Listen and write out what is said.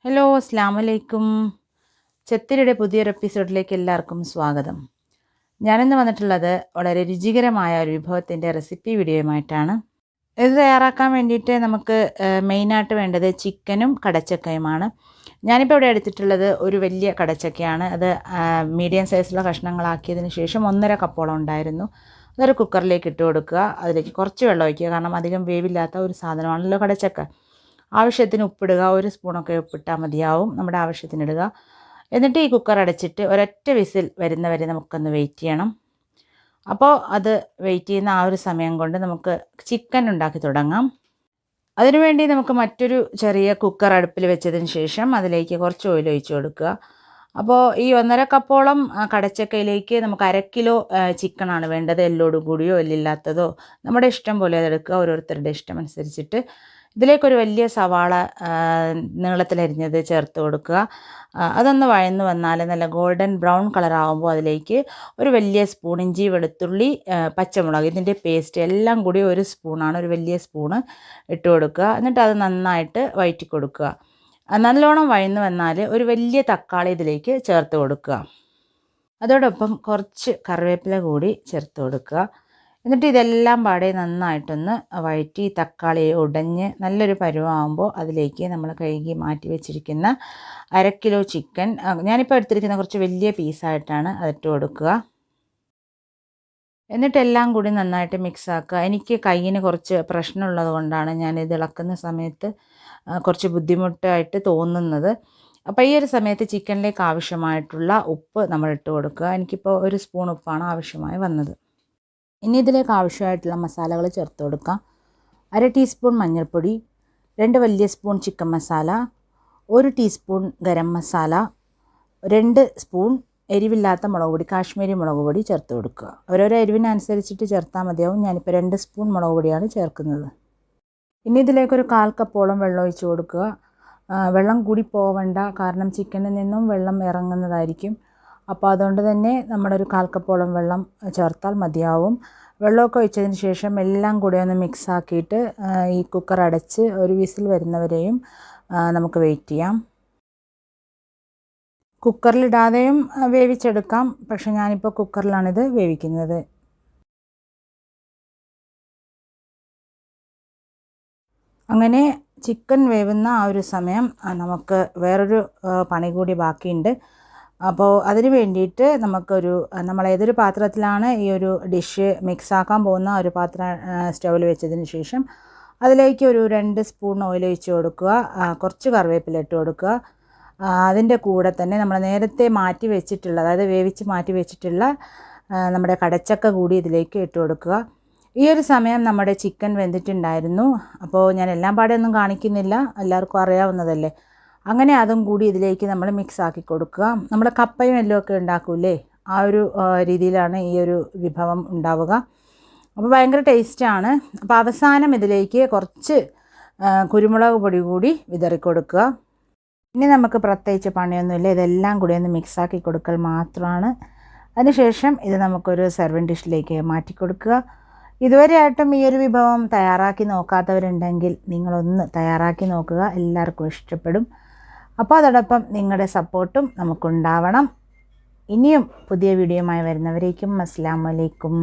Hello, അസ്സാം വലൈക്കും. ചെത്തിരിയുടെ പുതിയൊരു എപ്പിസോഡിലേക്ക് എല്ലാവർക്കും സ്വാഗതം. ഞാനിന്ന് വന്നിട്ടുള്ളത് വളരെ രുചികരമായ ഒരു വിഭവത്തിൻ്റെ റെസിപ്പി വീഡിയോയുമായിട്ടാണ്. ഇത് തയ്യാറാക്കാൻ വേണ്ടിയിട്ട് നമുക്ക് മെയിനായിട്ട് വേണ്ടത് ചിക്കനും കടച്ചക്കയുമാണ്. ഞാനിപ്പോൾ ഇവിടെ എടുത്തിട്ടുള്ളത് ഒരു വലിയ കടച്ചക്കയാണ്. അത് മീഡിയം സൈസിലുള്ള കഷ്ണങ്ങളാക്കിയതിന് ശേഷം 1.5 കപ്പോളം ഉണ്ടായിരുന്നു. അതൊരു കുക്കറിലേക്ക് ഇട്ട് കൊടുക്കുക. അതിലേക്ക് കുറച്ച് വെള്ളം ഒഴിക്കുക, കാരണം അധികം വേവില്ലാത്ത ഒരു സാധനമാണല്ലോ കടച്ചക്ക. ആവശ്യത്തിന് ഉപ്പിടുക, 1 സ്പൂണൊക്കെ ഉപ്പിട്ടാൽ മതിയാവും. നമ്മുടെ ആവശ്യത്തിനിടുക. എന്നിട്ട് ഈ കുക്കർ അടച്ചിട്ട് ഒരൊറ്റ വിസിൽ വരുന്നവരെ നമുക്കൊന്ന് വെയിറ്റ് ചെയ്യണം. അപ്പോൾ അത് വെയിറ്റ് ചെയ്യുന്ന ആ ഒരു സമയം കൊണ്ട് നമുക്ക് ചിക്കൻ ഉണ്ടാക്കി തുടങ്ങാം. അതിനുവേണ്ടി നമുക്ക് മറ്റൊരു ചെറിയ കുക്കർ അടുപ്പിൽ വെച്ചതിന് ശേഷം അതിലേക്ക് കുറച്ച് ഓയിൽ ഒഴിച്ച് കൊടുക്കുക. അപ്പോൾ ഈ 1.5 കപ്പോളം കടച്ചക്കയിലേക്ക് നമുക്ക് 1/2 കിലോ ചിക്കനാണ് വേണ്ടത്. എല്ലോട് കൂടിയോ എല്ലില്ലാത്തതോ നമ്മുടെ ഇഷ്ടം പോലെ അതെടുക്കുക, ഓരോരുത്തരുടെ ഇഷ്ടം അനുസരിച്ചിട്ട്. ഇതിലേക്കൊരു വലിയ സവാള നീളത്തിലരിഞ്ഞത് ചേർത്ത് കൊടുക്കുക. അതൊന്ന് വഴന്ന് വന്നാൽ നല്ല ഗോൾഡൻ ബ്രൗൺ കളറാകുമ്പോൾ അതിലേക്ക് ഒരു വലിയ സ്പൂൺ ഇഞ്ചി, വെളുത്തുള്ളി, പച്ചമുളക്, ഇതിൻ്റെ പേസ്റ്റ് എല്ലാം കൂടി 1 സ്പൂണാണ്, ഒരു വലിയ സ്പൂണ് ഇട്ട് കൊടുക്കുക. എന്നിട്ട് അത് നന്നായിട്ട് വഴറ്റി കൊടുക്കുക. നല്ലോണം വഴന്ന് വന്നാൽ ഒരു വലിയ തക്കാളി ഇതിലേക്ക് ചേർത്ത് കൊടുക്കുക. അതോടൊപ്പം കുറച്ച് കറിവേപ്പില കൂടി ചേർത്ത് കൊടുക്കുക. എന്നിട്ട് ഇതെല്ലാം പാടെ നന്നായിട്ടൊന്ന് വഴറ്റി തക്കാളി ഉടഞ്ഞ് നല്ലൊരു പരുവമാകുമ്പോൾ അതിലേക്ക് നമ്മൾ കഴുകി മാറ്റി വെച്ചിരിക്കുന്ന 1/2 കിലോ ചിക്കൻ, ഞാനിപ്പോൾ എടുത്തിരിക്കുന്ന കുറച്ച് വലിയ പീസായിട്ടാണ് അതിട്ട് കൊടുക്കുക. എന്നിട്ട് എല്ലാം കൂടി നന്നായിട്ട് മിക്സ് ആക്കുക. എനിക്ക് കയ്യിന് കുറച്ച് പ്രശ്നമുള്ളത് കൊണ്ടാണ് ഞാനിത് ഇളക്കുന്ന സമയത്ത് കുറച്ച് ബുദ്ധിമുട്ടായിട്ട് തോന്നുന്നത്. അപ്പോൾ ഈ ഒരു സമയത്ത് ചിക്കനിലേക്ക് ആവശ്യമായിട്ടുള്ള ഉപ്പ് നമ്മൾ ഇട്ട് കൊടുക്കുക. എനിക്കിപ്പോൾ 1 സ്പൂൺ ഉപ്പാണ് ആവശ്യമായി വന്നത്. ഇനി ഇതിലേക്ക് ആവശ്യമായിട്ടുള്ള മസാലകൾ ചേർത്ത് കൊടുക്കാം. 1/2 ടീസ്പൂൺ മഞ്ഞൾപ്പൊടി, 2 വലിയ spoon chicken masala, 1 teaspoon garam masala, 2 spoon എരിവില്ലാത്ത മുളക് പൊടി, കാശ്മീരി മുളക് പൊടി ചേർത്ത് കൊടുക്കുക. ഓരോരോ എരിവിനനുസരിച്ചിട്ട് ചേർത്താൽ മതിയാവും. ഞാനിപ്പോൾ 2 സ്പൂൺ മുളക് പൊടിയാണ് ചേർക്കുന്നത്. ഇനി ഇതിലേക്കൊരു 1/4 കപ്പോളം വെള്ളം ഒഴിച്ച് കൊടുക്കുക. വെള്ളം കൂടി പോവണ്ട, കാരണം ചിക്കനിൽ നിന്നും വെള്ളം ഇറങ്ങുന്നതായിരിക്കും. അപ്പോൾ അതുകൊണ്ട് തന്നെ നമ്മളൊരു 1/4 കപ്പോളം വെള്ളം ചേർത്താൽ മതിയാവും. വെള്ളമൊക്കെ ഒഴിച്ചതിന് ശേഷം എല്ലാം കൂടി ഒന്ന് മിക്സ് ആക്കിയിട്ട് ഈ കുക്കർ അടച്ച് ഒരു വിസിൽ വരുന്നവരെയും നമുക്ക് വെയിറ്റ് ചെയ്യാം. കുക്കറിലിടാതെയും വേവിച്ചെടുക്കാം, പക്ഷെ ഞാനിപ്പോൾ കുക്കറിലാണിത് വേവിക്കുന്നത്. അങ്ങനെ ചിക്കൻ വേവുന്ന ആ ഒരു സമയം നമുക്ക് വേറൊരു പണി കൂടി ബാക്കിയുണ്ട്. അപ്പോൾ അതിന് വേണ്ടിയിട്ട് നമ്മൾ ഏതൊരു പാത്രത്തിലാണ് ഈ ഒരു ഡിഷ് മിക്സ് ആക്കാൻ പോകുന്ന ഒരു പാത്രം സ്റ്റൗവിൽ വെച്ചതിന് ശേഷം അതിലേക്ക് ഒരു 2 സ്പൂൺ ഓയിൽ ഒഴിച്ച് കൊടുക്കുക. കുറച്ച് കറിവേപ്പില ഇട്ട് കൊടുക്കുക. അതിൻ്റെ കൂടെ തന്നെ നമ്മൾ നേരത്തെ മാറ്റി വെച്ചിട്ടുള്ള, അതായത് വേവിച്ച് മാറ്റി വെച്ചിട്ടുള്ള നമ്മുടെ കടച്ചക്ക കൂടി ഇതിലേക്ക് ഇട്ട് കൊടുക്കുക. ഈ ഒരു സമയം നമ്മുടെ ചിക്കൻ വെന്തിട്ടുണ്ടായിരുന്നു. അപ്പോൾ ഞാൻ എല്ലാം പാടെ ഒന്നും കാണിക്കുന്നില്ല, എല്ലാവർക്കും അറിയാവുന്നതല്ലേ. അങ്ങനെ അതും കൂടി ഇതിലേക്ക് നമ്മൾ മിക്സ് ആക്കി കൊടുക്കുക. നമ്മൾ കപ്പയും എല്ലാം ഒക്കെ ഉണ്ടാക്കൂലേ, ആ ഒരു രീതിയിലാണ് ഈ ഒരു വിഭവം ഉണ്ടാവുക. അപ്പോൾ ഭയങ്കര ടേസ്റ്റാണ്. അപ്പോൾ അവസാനം ഇതിലേക്ക് കുറച്ച് കുരുമുളക് പൊടി കൂടി വിതറി കൊടുക്കുക. ഇനി നമുക്ക് പ്രത്യേകിച്ച് പണിയൊന്നുമില്ല, ഇതെല്ലാം കൂടി ഒന്ന് മിക്സ് ആക്കി കൊടുക്കൽ മാത്രമാണ്. അതിനുശേഷം ഇത് നമുക്കൊരു സെർവിങ് ഡിഷിലേക്ക് മാറ്റി കൊടുക്കുക. ഇതുവരെയായിട്ടും ഈ ഒരു വിഭവം തയ്യാറാക്കി നോക്കാത്തവരുണ്ടെങ്കിൽ നിങ്ങളൊന്ന് തയ്യാറാക്കി നോക്കുക, എല്ലാവർക്കും ഇഷ്ടപ്പെടും. അപ്പോൾ അതോടൊപ്പം നിങ്ങളുടെ സപ്പോർട്ടും നമുക്കുണ്ടാവണം. ഇനിയും പുതിയ വീഡിയോയുമായി വരുന്നവരേക്കും അസ്സലാമു അലൈക്കും.